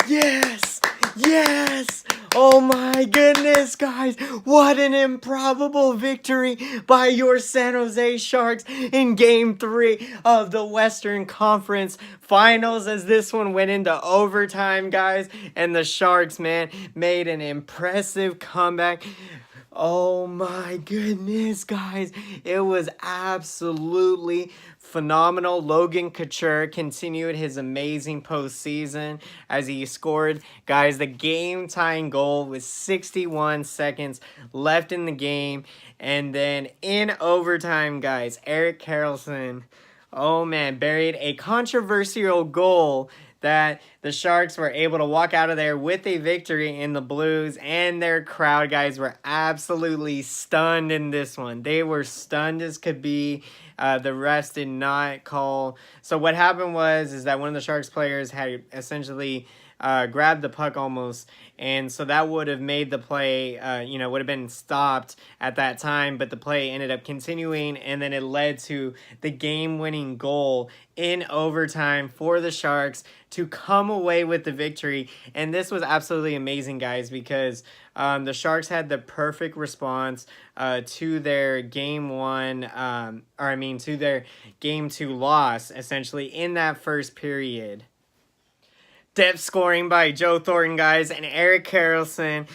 Yes! Yes! Oh my goodness, guys. What an improbable victory by your San Jose Sharks in Game 3 of the Western Conference Finals as this one went into overtime, guys. And the Sharks, man, made an impressive comeback. Oh my goodness, guys. It was absolutely phenomenal. Logan Couture continued his amazing postseason as he scored, guys, the game-tying goal with 61 seconds left in the game. And then in overtime, guys, Erik Karlsson, oh man, buried a controversial goal that the Sharks were able to walk out of there with a victory, in the Blues and their crowd, guys, were absolutely stunned in this one. They were stunned as could be. The refs did not call. So what happened is that one of the Sharks players had essentially grabbed the puck almost, and so that would have made the play, would have been stopped at that time, but the play ended up continuing, and then it led to the game-winning goal in overtime for the Sharks to come away with the victory. And this was absolutely amazing, guys, because the Sharks had the perfect response to their to their Game 2 loss, essentially, in that first period. Depth scoring by Joe Thornton, guys, and Erik Karlsson.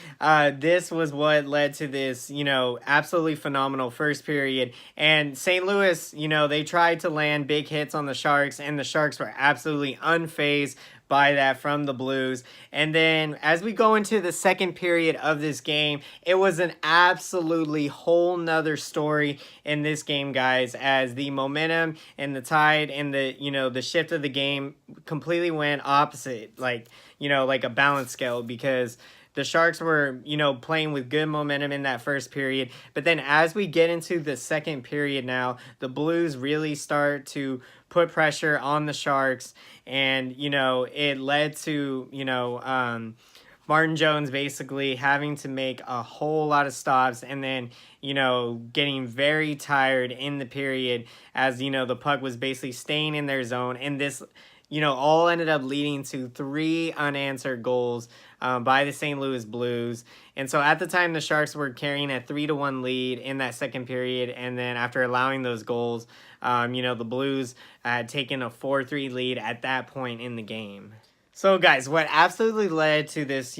This was what led to this, absolutely phenomenal first period. And St. Louis, they tried to land big hits on the Sharks, and the Sharks were absolutely unfazed by that from the Blues. And then as we go into the second period of this game, it was an absolutely whole nother story in this game, guys, as the momentum and the tide and the shift of the game completely went opposite, like a balance scale, because the Sharks were, playing with good momentum in that first period. But then as we get into the second period now, the Blues really start to put pressure on the Sharks. And, it led to, Martin Jones basically having to make a whole lot of stops, and then, getting very tired in the period as, the puck was basically staying in their zone. And this, all ended up leading to 3 unanswered goals by the St. Louis Blues. And so at the time, the Sharks were carrying a 3-1 lead in that second period. And then after allowing those goals, the Blues had taken a 4-3 lead at that point in the game. So, guys, what absolutely led to this,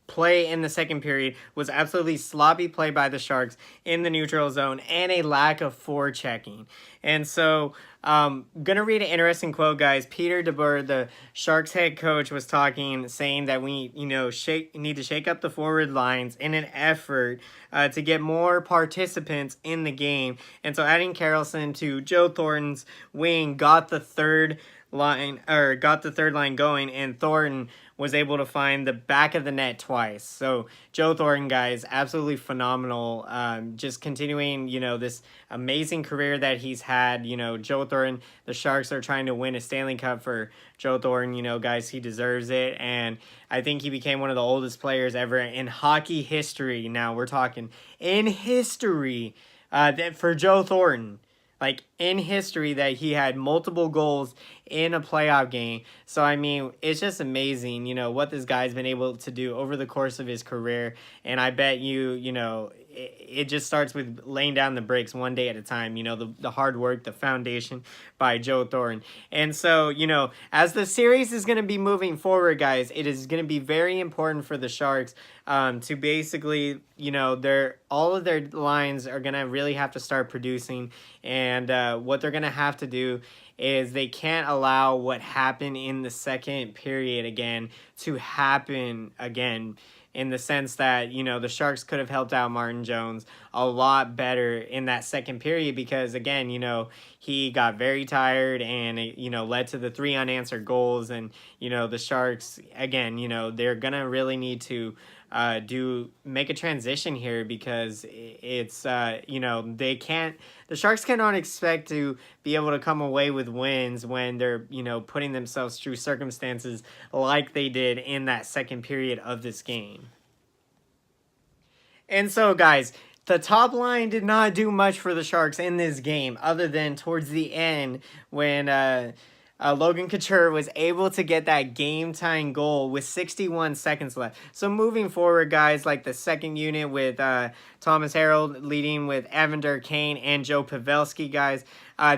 play in the second period was absolutely sloppy play by the Sharks in the neutral zone and a lack of forechecking. And so, gonna read an interesting quote, guys. Peter DeBoer, the Sharks head coach, was talking, saying that we, need to shake up the forward lines in an effort to get more participants in the game. And so, adding Karlsson to Joe Thornton's wing got the third line going, and Thornton was able to find the back of the net twice. So Joe Thornton, guys, absolutely phenomenal. Just continuing, this amazing career that he's had. Joe Thornton, the Sharks are trying to win a Stanley Cup for Joe Thornton. Guys, he deserves it. And I think he became one of the oldest players ever in hockey history. Now we're talking in history for Joe Thornton. Like, in history, that he had multiple goals in a playoff game. So, I mean, it's just amazing, what this guy's been able to do over the course of his career. And I bet it just starts with laying down the bricks one day at a time, the hard work, the foundation by Joe Thornton. And so, as the series is going to be moving forward, guys, it is going to be very important for the Sharks to basically, all of their lines are going to really have to start producing. And what they're going to have to do is they can't allow what happened in the second period again to happen again, in the sense that, the Sharks could have helped out Martin Jones a lot better in that second period, because, again, he got very tired, and it, led to the 3 unanswered goals. And, the Sharks, again, they're going to really need to make a transition here, because it's, the Sharks cannot expect to be able to come away with wins when they're, putting themselves through circumstances like they did in that second period of this game. And so, guys, the top line did not do much for the Sharks in this game, other than towards the end when Logan Couture was able to get that game-tying goal with 61 seconds left. So moving forward, guys, like the second unit with Thomas Harrell leading with Evander Kane and Joe Pavelski, guys,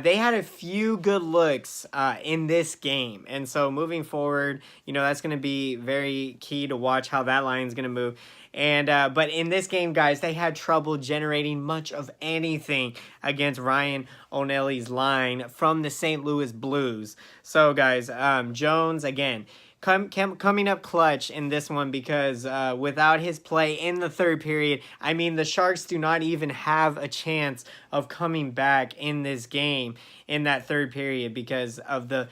they had a few good looks in this game. And so moving forward, you know, that's going to be very key to watch how that line's going to move. And but in this game, guys, they had trouble generating much of anything against Ryan O'Neill's line from the St. Louis Blues. So, guys, Jones, again, coming up clutch in this one because without his play in the third period, I mean, the Sharks do not even have a chance of coming back in this game in that third period because of the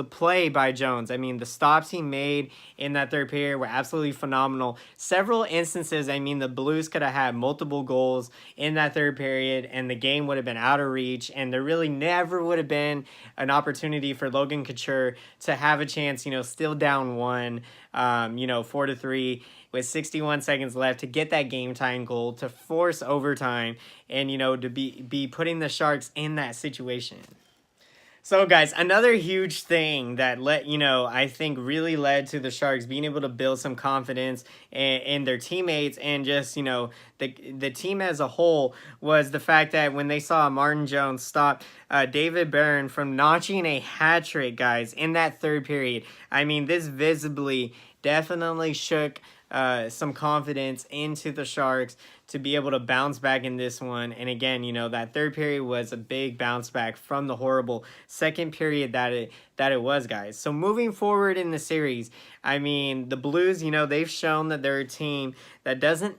play by Jones. I mean, the stops he made in that third period were absolutely phenomenal. Several instances, I mean, the Blues could have had multiple goals in that third period and the game would have been out of reach, and there really never would have been an opportunity for Logan Couture to have a chance, you know, still down one, you know, 4-3 with 61 seconds left to get that game-tying goal, to force overtime, and, you know, to be putting the Sharks in that situation. So, guys, another huge thing that I think really led to the Sharks being able to build some confidence in their teammates and just, you know, the team as a whole was the fact that when they saw Martin Jones stop David Barron from notching a hat trick, guys, in that third period. I mean, this visibly definitely shook some confidence into the Sharks to be able to bounce back in this one. And again, you know, that third period was a big bounce back from the horrible second period that it was, guys. So moving forward in the series, I mean, the Blues, you know, they've shown that they're a team that doesn't,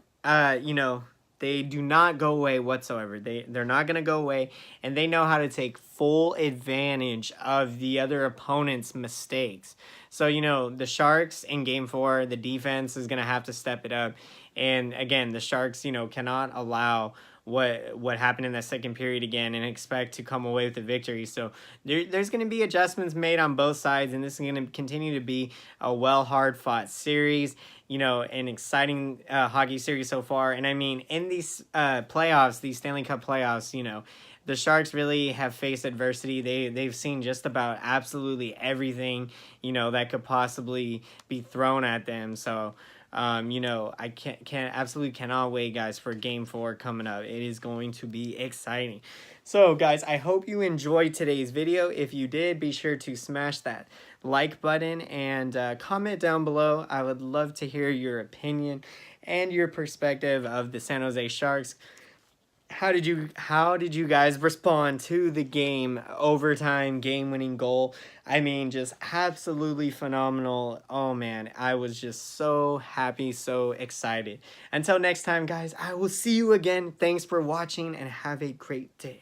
you know, they do not go away whatsoever. They're not going to go away, and they know how to take full advantage of the other opponent's mistakes. So, you know, the Sharks in Game 4, the defense is going to have to step it up. And again, the Sharks, you know, cannot allow what happened in that second period again and expect to come away with the victory. So there's going to be adjustments made on both sides, and this is going to continue to be a hard-fought series, you know, an exciting hockey series so far. And I mean, in these playoffs, these Stanley Cup playoffs, you know, the Sharks really have faced adversity. They've seen just about absolutely everything, you know, that could possibly be thrown at them. So, you know, I absolutely cannot wait, guys, for Game 4 coming up. It is going to be exciting. So, guys, I hope you enjoyed today's video. If you did, be sure to smash that like button and comment down below. I would love to hear your opinion and your perspective of the San Jose Sharks. How did you guys respond to the game overtime game-winning goal? I mean, just absolutely phenomenal. Oh man, I was just so happy, so excited. Until next time, guys, I will see you again. Thanks for watching and have a great day.